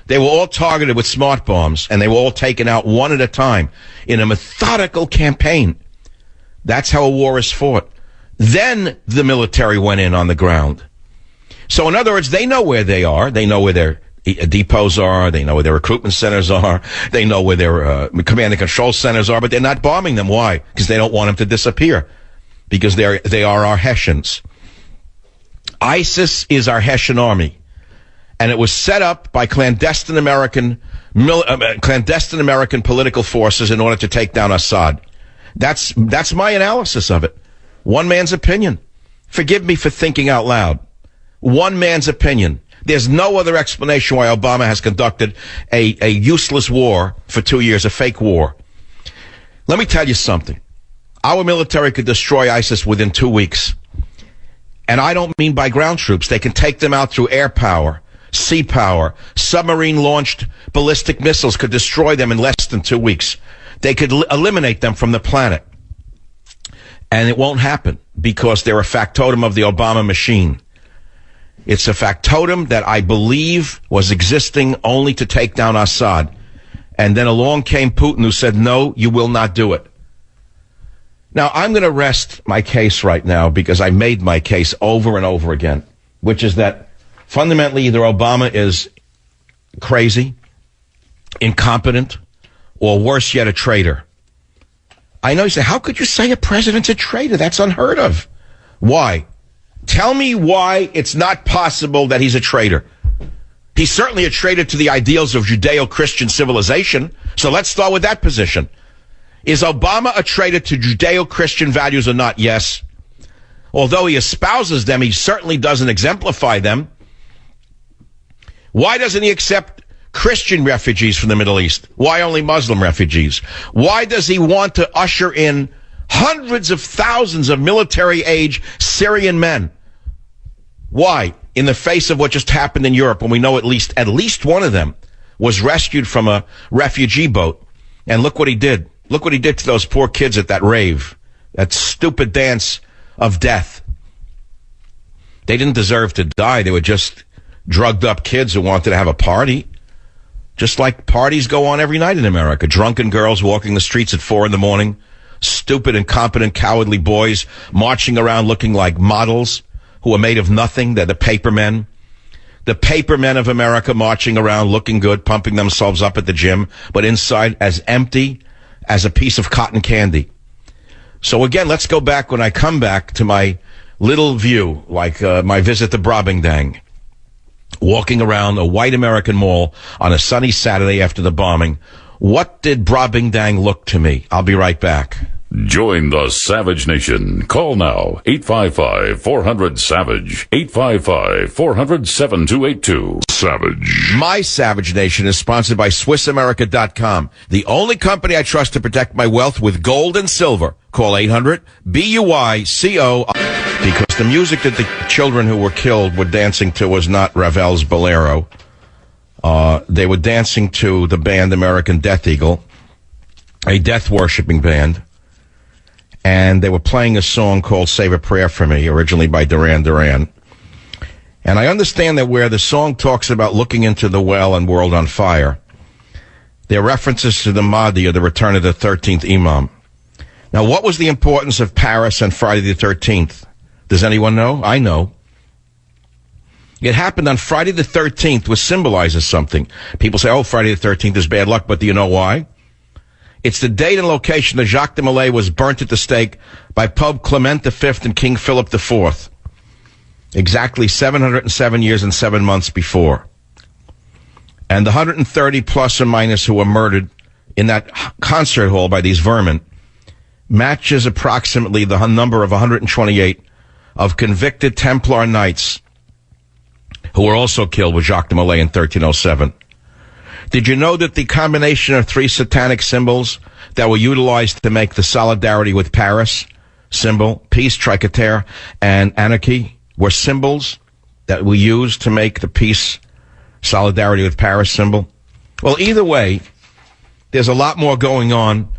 They were all targeted with smart bombs, and they were all taken out one at a time in a methodical campaign. That's how a war is fought. Then the military went in on the ground. So in other words, they know where they are. They know where their depots are. They know where their recruitment centers are. They know where their command and control centers are, but they're not bombing them. Why? Because they don't want them to disappear. Because they are our Hessians. ISIS is our Hessian army. And it was set up by clandestine American political forces in order to take down Assad. That's my analysis of it. One man's opinion. Forgive me for thinking out loud. One man's opinion. There's no other explanation why Obama has conducted a useless war for 2 years, a fake war. Let me tell you something. Our military could destroy ISIS within 2 weeks. And I don't mean by ground troops. They can take them out through air power, sea power. Submarine-launched ballistic missiles could destroy them in less than 2 weeks. They could eliminate them from the planet. And it won't happen because they're a factotum of the Obama machine. It's a factotum that I believe was existing only to take down Assad. And then along came Putin, who said, no, you will not do it. Now, I'm going to rest my case right now because I made my case over and over again, which is that fundamentally either Obama is crazy, incompetent, or worse yet, a traitor. I know you say, how could you say a president's a traitor? That's unheard of. Why? Tell me why it's not possible that he's a traitor. He's certainly a traitor to the ideals of Judeo-Christian civilization. So let's start with that position. Is Obama a traitor to Judeo-Christian values or not? Yes. Although he espouses them, he certainly doesn't exemplify them. Why doesn't he accept Christian refugees from the Middle East? Why only Muslim refugees? Why does he want to usher in hundreds of thousands of military-age Syrian men? Why? In the face of what just happened in Europe, when we know at least one of them was rescued from a refugee boat. And look what he did. Look what he did to those poor kids at that rave, that stupid dance of death. They didn't deserve to die. They were just drugged up kids who wanted to have a party. Just like parties go on every night in America. Drunken girls walking the streets at 4 a.m. Stupid, incompetent, cowardly boys marching around looking like models who are made of nothing. They're the paper men. The paper men of America marching around looking good, pumping themselves up at the gym, but inside as empty as a piece of cotton candy. So again, let's go back when I come back to my little view, like my visit to Brobdingnag. Walking around a white American mall on a sunny Saturday after the bombing. What did Brobdingnag look to me? I'll be right back. Join the Savage Nation. Call now, 855-400-SAVAGE, 855-400-7282. Savage. My Savage Nation is sponsored by SwissAmerica.com, the only company I trust to protect my wealth with gold and silver. Call 800-BUYCO. Because the music that the children who were killed were dancing to was not Ravel's Bolero. They were dancing to the band American Death Eagle, a death-worshipping band. And they were playing a song called Save a Prayer for Me, originally by Duran Duran. And I understand that where the song talks about looking into the well and world on fire, there are references to the Mahdi, or the return of the 13th Imam. Now, what was the importance of Paris on Friday the 13th? Does anyone know? I know. It happened on Friday the 13th, which symbolizes something. People say, oh, Friday the 13th is bad luck, but do you know why? It's the date and location that Jacques de Molay was burnt at the stake by Pope Clement V and King Philip IV. Exactly 707 years and 7 months before. And the 130 plus or minus who were murdered in that concert hall by these vermin matches approximately the number of 128 of convicted Templar knights who were also killed with Jacques de Molay in 1307. Did you know that the combination of 3 satanic symbols that were utilized to make the solidarity with Paris symbol, peace, triqueter, and anarchy, were symbols that we used to make the peace, solidarity with Paris symbol? Well, either way, there's a lot more going on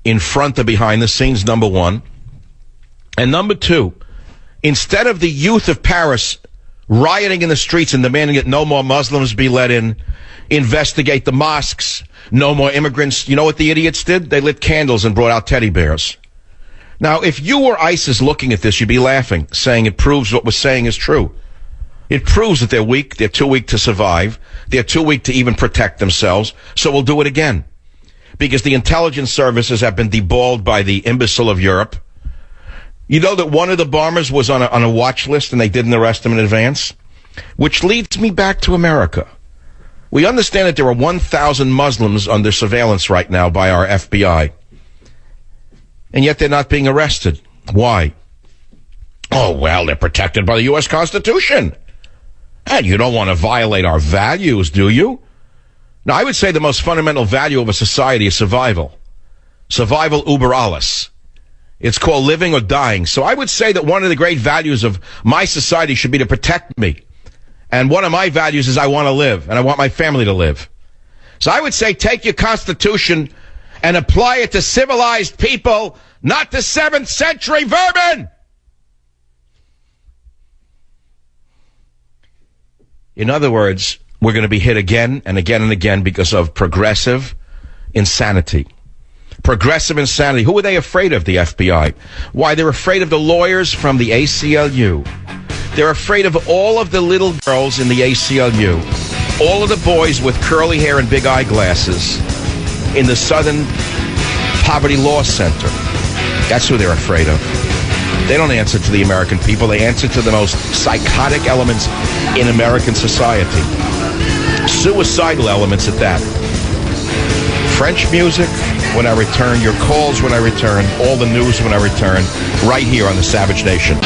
in front of behind the scenes, number one. And number two, instead of the youth of Paris rioting in the streets and demanding that no more Muslims be let in, investigate the mosques, no more immigrants. You know what the idiots did? They lit candles and brought out teddy bears. Now, if you were ISIS looking at this, you'd be laughing, saying it proves what we're saying is true. It proves that they're weak, they're too weak to survive, they're too weak to even protect themselves, so we'll do it again. Because the intelligence services have been deballed by the imbecile of Europe. You know that one of the bombers was on a watch list and they didn't arrest him in advance? Which leads me back to America. We understand that there are 1,000 Muslims under surveillance right now by our FBI. And yet they're not being arrested. Why? Oh, well, they're protected by the U.S. Constitution. And you don't want to violate our values, do you? Now, I would say the most fundamental value of a society is survival. Survival uber alles. It's called living or dying. So I would say that one of the great values of my society should be to protect me. And one of my values is I want to live, and I want my family to live. So I would say take your Constitution and apply it to civilized people, not to 7th century vermin! In other words, we're going to be hit again and again and again because of progressive insanity. Progressive insanity. Who are they afraid of, the FBI? Why, they're afraid of the lawyers from the ACLU. They're afraid of all of the little girls in the ACLU. All of the boys with curly hair and big eyeglasses in the Southern Poverty Law Center. That's who they're afraid of. They don't answer to the American people. They answer to the most psychotic elements in American society. Suicidal elements at that. French music when I return, your calls when I return, all the news when I return, right here on the Savage Nation.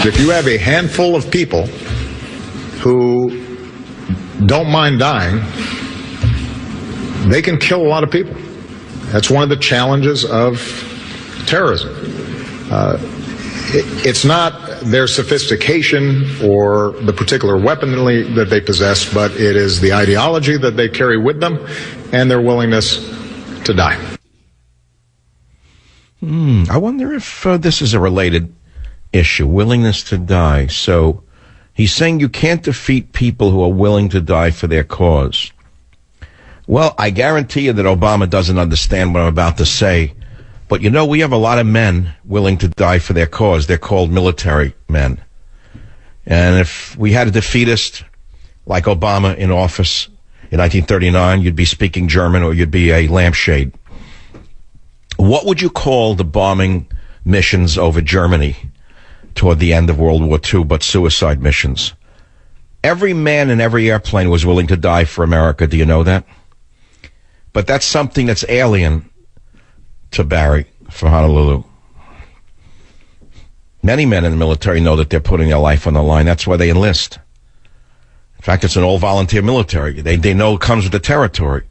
If you have a handful of people who don't mind dying, they can kill a lot of people. That's one of the challenges of terrorism. It's not their sophistication or the particular weaponry that they possess, but it is the ideology that they carry with them and their willingness to die. I wonder if this is a related issue, willingness to die. So he's saying you can't defeat people who are willing to die for their cause. Well, I guarantee you that Obama doesn't understand what I'm about to say. But, you know, we have a lot of men willing to die for their cause. They're called military men. And if we had a defeatist like Obama in office in 1939, you'd be speaking German or you'd be a lampshade. What would you call the bombing missions over Germany toward the end of World War II but suicide missions? Every man in every airplane was willing to die for America. Do you know that? But that's something that's alien to Barry for Honolulu. Many men in the military know that they're putting their life on the line. That's why they enlist. In fact, it's an all-volunteer military. They know it comes with the territory.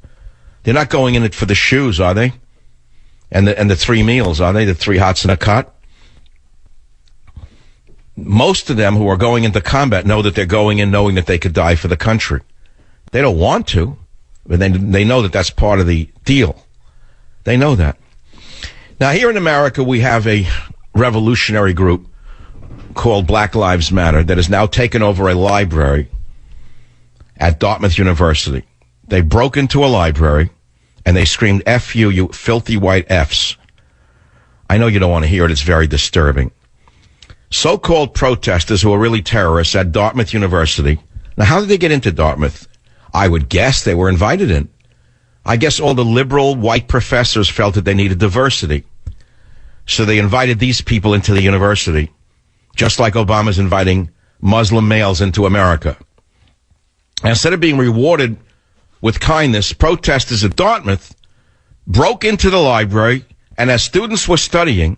They're not going in it for the shoes, are they? And the 3 meals, are they? The 3 hots and a cot? Most of them who are going into combat know that they're going in knowing that they could die for the country. They don't want to, but they know that that's part of the deal. They know that. Now, here in America, we have a revolutionary group called Black Lives Matter that has now taken over a library at Dartmouth University. They broke into a library, and they screamed, F you, you filthy white Fs. I know you don't want to hear it. It's very disturbing. So-called protesters who are really terrorists at Dartmouth University. Now, how did they get into Dartmouth? I would guess they were invited in. I guess all the liberal white professors felt that they needed diversity. So they invited these people into the university, just like Obama's inviting Muslim males into America. And instead of being rewarded with kindness, protesters at Dartmouth broke into the library, and as students were studying,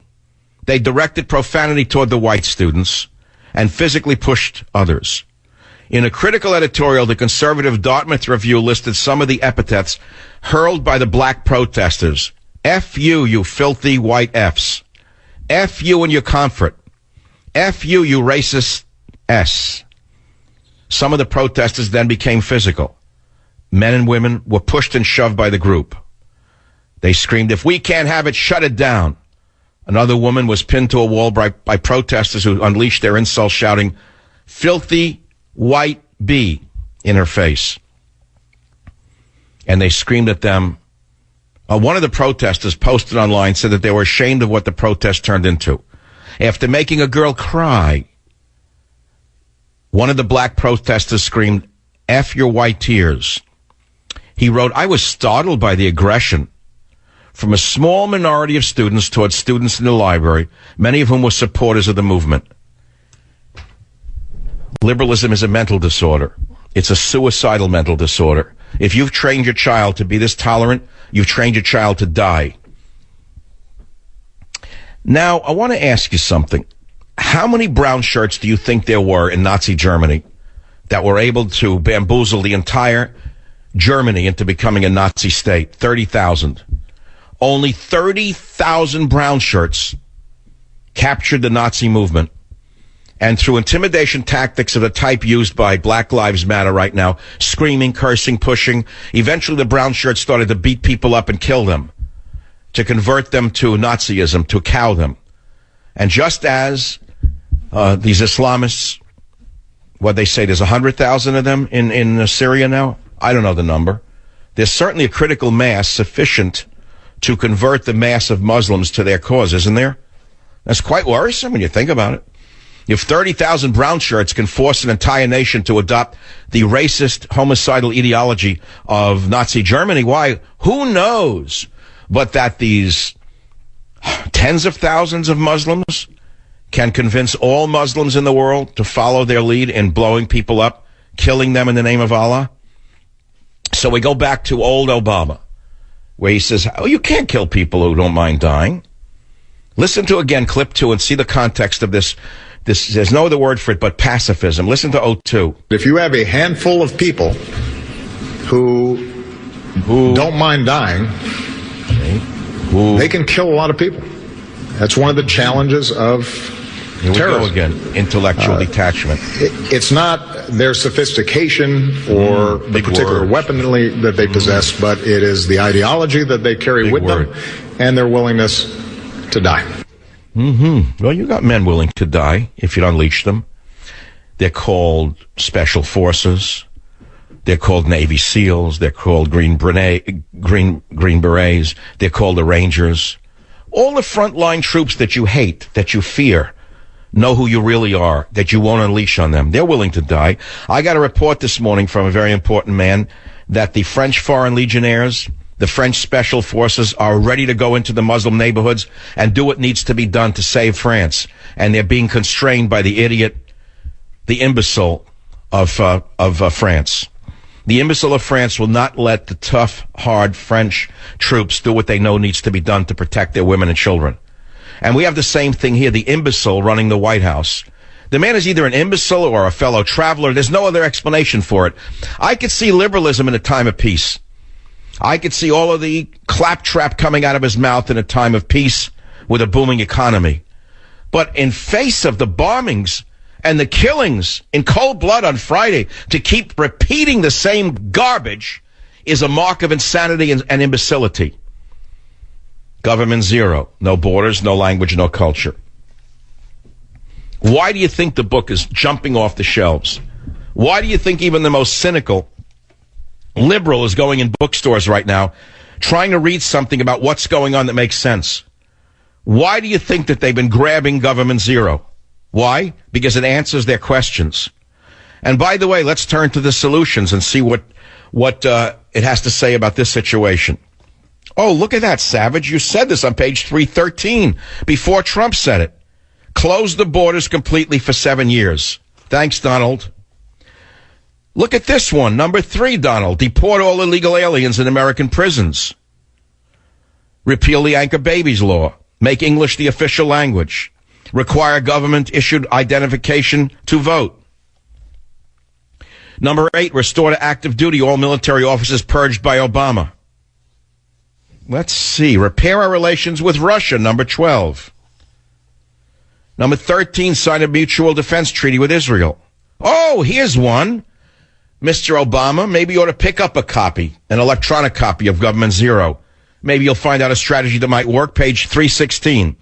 they directed profanity toward the white students and physically pushed others. In a critical editorial, the conservative Dartmouth Review listed some of the epithets hurled by the black protesters. F you, you filthy white Fs. F you and your comfort. F you, you racist S. Some of the protesters then became physical. Men and women were pushed and shoved by the group. They screamed, if we can't have it, shut it down. Another woman was pinned to a wall by protesters who unleashed their insults, shouting, "Filthy white bee," in her face. And they screamed at them. One of the protesters posted online, said that they were ashamed of what the protest turned into. After making a girl cry, one of the black protesters screamed, "F your white tears." He wrote, "I was startled by the aggression from a small minority of students towards students in the library, many of whom were supporters of the movement." Liberalism is a mental disorder. It's a suicidal mental disorder. If you've trained your child to be this tolerant, you've trained your child to die. Now, I want to ask you something. How many brown shirts do you think there were in Nazi Germany that were able to bamboozle the entire Germany into becoming a Nazi state? 30,000. Only 30,000 brown shirts captured the Nazi movement. And through intimidation tactics of the type used by Black Lives Matter right now, screaming, cursing, pushing, eventually the brown shirts started to beat people up and kill them, to convert them to Nazism, to cow them. And just as these Islamists, what they say, there's 100,000 of them in Syria now? I don't know the number. There's certainly a critical mass sufficient to convert the mass of Muslims to their cause, isn't there? That's quite worrisome when you think about it. If 30,000 brown shirts can force an entire nation to adopt the racist, homicidal ideology of Nazi Germany, why, who knows but that these tens of thousands of Muslims can convince all Muslims in the world to follow their lead in blowing people up, killing them in the name of Allah? So we go back to old Obama, where he says, "Oh, you can't kill people who don't mind dying." Listen to, again, clip 2 and see the context of this. There's no other word for it but pacifism. Listen to O2. If you have a handful of people who don't mind dying, they can kill a lot of people. That's one of the challenges of Here we terrorism. go again, intellectual detachment. It's not their sophistication or the particular words. weaponry that they possess, but it is the ideology that they carry Big with word. them and their willingness to die. Well, you got men willing to die if you unleash them. They're called special forces. They're called Navy SEALs. They're called Green Berets. They're called the Rangers. All the frontline troops that you hate, that you fear, know who you really are, that you won't unleash on them. They're willing to die. I got a report this morning from a very important man that the French Foreign Legionnaires, the French Special Forces, are ready to go into the Muslim neighborhoods and do what needs to be done to save France. And they're being constrained by the idiot, the imbecile of France. The imbecile of France will not let the tough, hard French troops do what they know needs to be done to protect their women and children. And we have the same thing here, the imbecile running the White House. The man is either an imbecile or a fellow traveler. There's no other explanation for it. I could see liberalism in a time of peace. I could see all of the claptrap coming out of his mouth in a time of peace with a booming economy. But in face of the bombings and the killings in cold blood on Friday, to keep repeating the same garbage is a mark of insanity and imbecility. Government zero. No borders, no language, no culture. Why do you think the book is jumping off the shelves? Why do you think even the most cynical liberal is going in bookstores right now trying to read something about what's going on that makes sense? Why do you think that they've been grabbing Government Zero? Why? Because it answers their questions. And by the way, let's turn to the solutions and see what it has to say about this situation. Oh, look at that, Savage. You said this on page 313 before Trump said it. Close the borders completely for 7 years. Thanks, Donald. Look at this one, number 3, Donald. Deport all illegal aliens in American prisons. Repeal the anchor babies law. Make English the official language. Require government-issued identification to vote. Number 8, restore to active duty all military officers purged by Obama. Let's see. Repair our relations with Russia, number 12. Number 13, sign a mutual defense treaty with Israel. Oh, here's one. Mr. Obama, maybe you ought to pick up a copy, an electronic copy of Government Zero. Maybe you'll find out a strategy that might work. Page 316.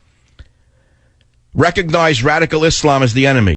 recognize radical Islam as the enemy.